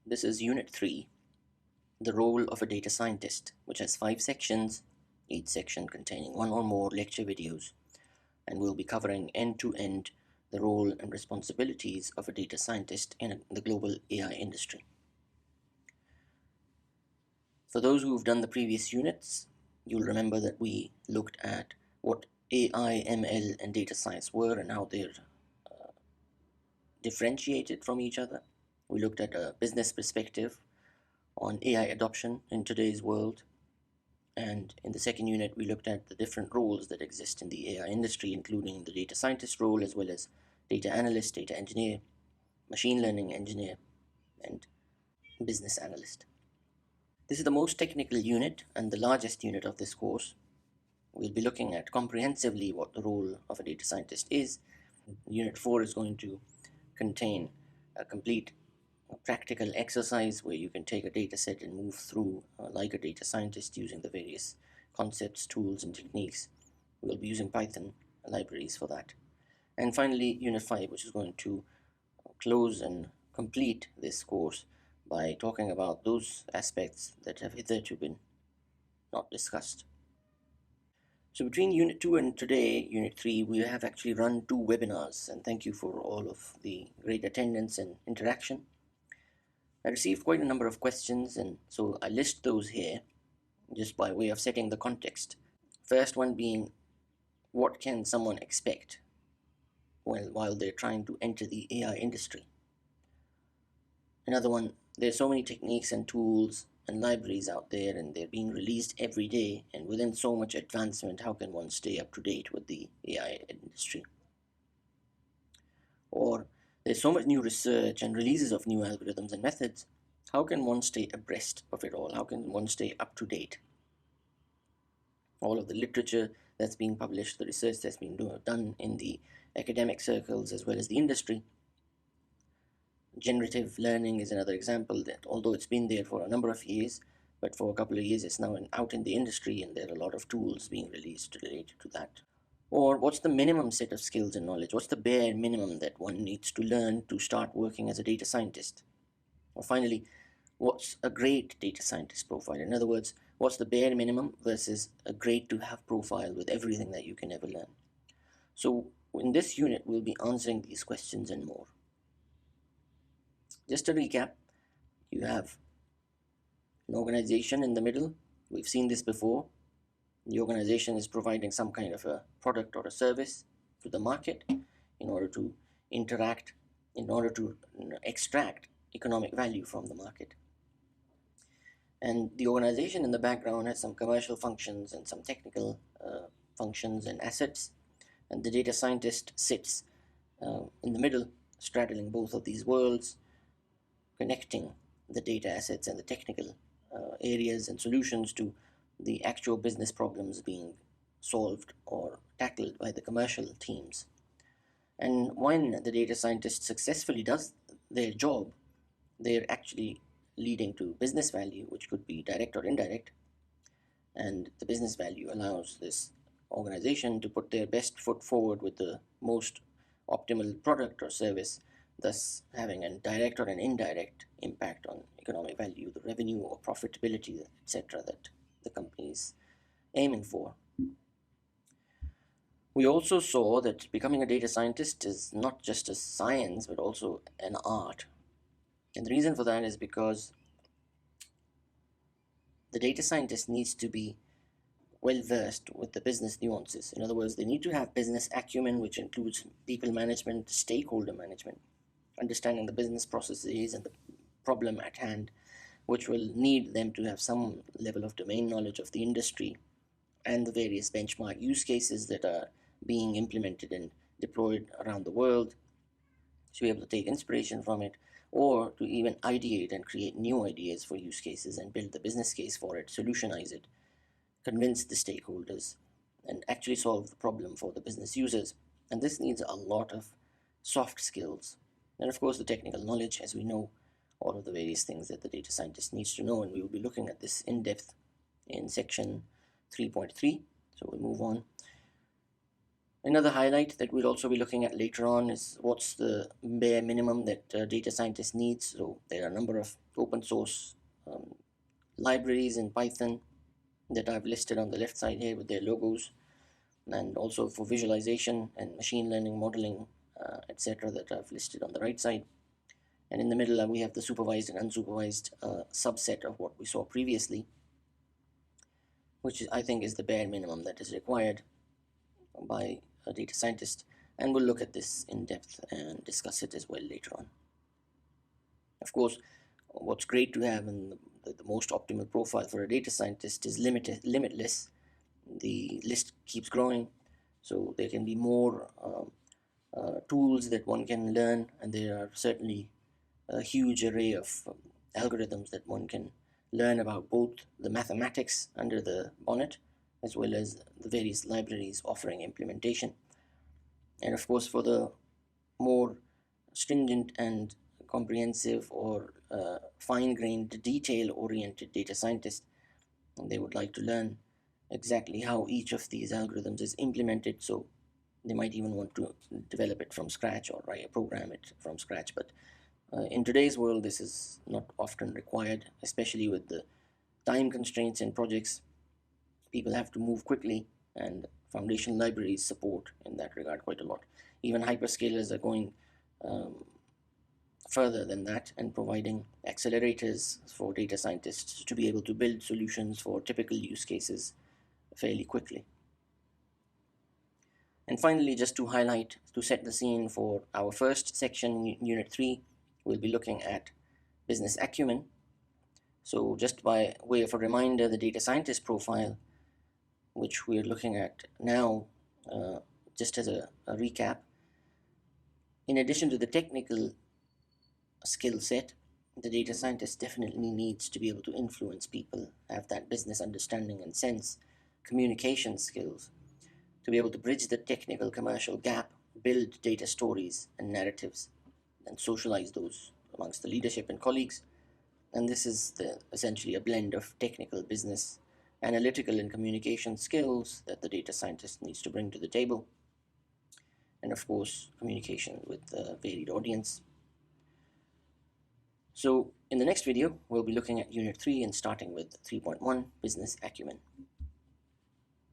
This is Unit 3, the role of a data scientist, which has 5 sections, each section containing one or more lecture videos, and we'll be covering end-to-end the role and responsibilities of a data scientist in the global AI industry. For those who've done the previous units, you'll remember that we looked at what AI, ML, and data science were and how they're differentiated from each other. We looked at a business perspective on AI adoption in today's world. And in the second unit, we looked at the different roles that exist in the AI industry, including the data scientist role, as well as data analyst, data engineer, machine learning engineer, and business analyst. This is the most technical unit and the largest unit of this course. We'll be looking at comprehensively what the role of a data scientist is. Unit 4 is going to contain a complete practical exercise where you can take a data set and move through like a data scientist using the various concepts, tools, and techniques. We'll be using Python libraries for that. And finally, Unit 5, which is going to close and complete this course by talking about those aspects that have hitherto been not discussed. So between Unit 2 and today, Unit 3, we have actually run 2 webinars, and thank you for all of the great attendance and interaction. I received quite a number of questions, and so I list those here just by way of setting the context. First one being, what can someone expect while they're trying to enter the AI industry? Another one, there's so many techniques and tools and libraries out there, and they're being released every day, and within so much advancement, how can one stay up to date with the AI industry? Or there's so much new research and releases of new algorithms and methods. How can one stay abreast of it all? How can one stay up to date? All of the literature that's being published, the research that's being done in the academic circles as well as the industry. Generative learning is another example that, although it's been there for a number of years, but for a couple of years it's now out in the industry, and there are a lot of tools being released related to that. Or what's the minimum set of skills and knowledge? What's the bare minimum that one needs to learn to start working as a data scientist? Or finally, what's a great data scientist profile? In other words, what's the bare minimum versus a great to have profile with everything that you can ever learn? So in this unit, we'll be answering these questions and more. Just to recap, you have an organization in the middle. We've seen this before. The organization is providing some kind of a product or a service to the market in order to interact, in order to extract economic value from the market. And the organization in the background has some commercial functions and some technical functions and assets. And the data scientist sits in the middle, straddling both of these worlds, connecting the data assets and the technical areas and solutions to the actual business problems being solved or tackled by the commercial teams. And when the data scientist successfully does their job, they're actually leading to business value, which could be direct or indirect. And the business value allows this organization to put their best foot forward with the most optimal product or service, thus having a direct or an indirect impact on economic value, the revenue or profitability, etc., that the company is aiming for. We also saw that becoming a data scientist is not just a science, but also an art. And the reason for that is because the data scientist needs to be well versed with the business nuances. In other words, they need to have business acumen, which includes people management, stakeholder management, understanding the business processes and the problem at hand, which will need them to have some level of domain knowledge of the industry and the various benchmark use cases that are being implemented and deployed around the world, to be able to take inspiration from it, or to even ideate and create new ideas for use cases and build the business case for it, solutionize it, convince the stakeholders, and actually solve the problem for the business users. And this needs a lot of soft skills. And of course, the technical knowledge, as we know, all of the various things that the data scientist needs to know. And we will be looking at this in depth in section 3.3. So we'll move on. Another highlight that we'll also be looking at later on is what's the bare minimum that data scientists need. So there are a number of open source libraries in Python that I've listed on the left side here with their logos, and also for visualization and machine learning modeling, etc., that I've listed on the right side. And in the middle, we have the supervised and unsupervised subset of what we saw previously, which I think is the bare minimum that is required by a data scientist. And we'll look at this in depth and discuss it as well later on. Of course, what's great to have in the most optimal profile for a data scientist is limitless. The list keeps growing, so there can be more tools that one can learn, and there are certainly a huge array of algorithms that one can learn about, both the mathematics under the bonnet as well as the various libraries offering implementation. And of course, for the more stringent and comprehensive or fine-grained, detail-oriented data scientists, they would like to learn exactly how each of these algorithms is implemented. So they might even want to develop it from scratch or program it from scratch. But in today's world, this is not often required, especially with the time constraints in projects. People have to move quickly, and foundation libraries support in that regard quite a lot. Even hyperscalers are going further than that and providing accelerators for data scientists to be able to build solutions for typical use cases fairly quickly. And finally, just to highlight, to set the scene for our first section in Unit 3, we'll be looking at business acumen. So just by way of a reminder, the data scientist profile, which we're looking at now, just as a recap, in addition to the technical skill set, the data scientist definitely needs to be able to influence people, have that business understanding and sense, communication skills, to be able to bridge the technical commercial gap, build data stories and narratives, and socialize those amongst the leadership and colleagues. And this is essentially a blend of technical, business, analytical, and communication skills that the data scientist needs to bring to the table. And of course, communication with a varied audience. So in the next video, we'll be looking at Unit 3 and starting with 3.1, Business Acumen.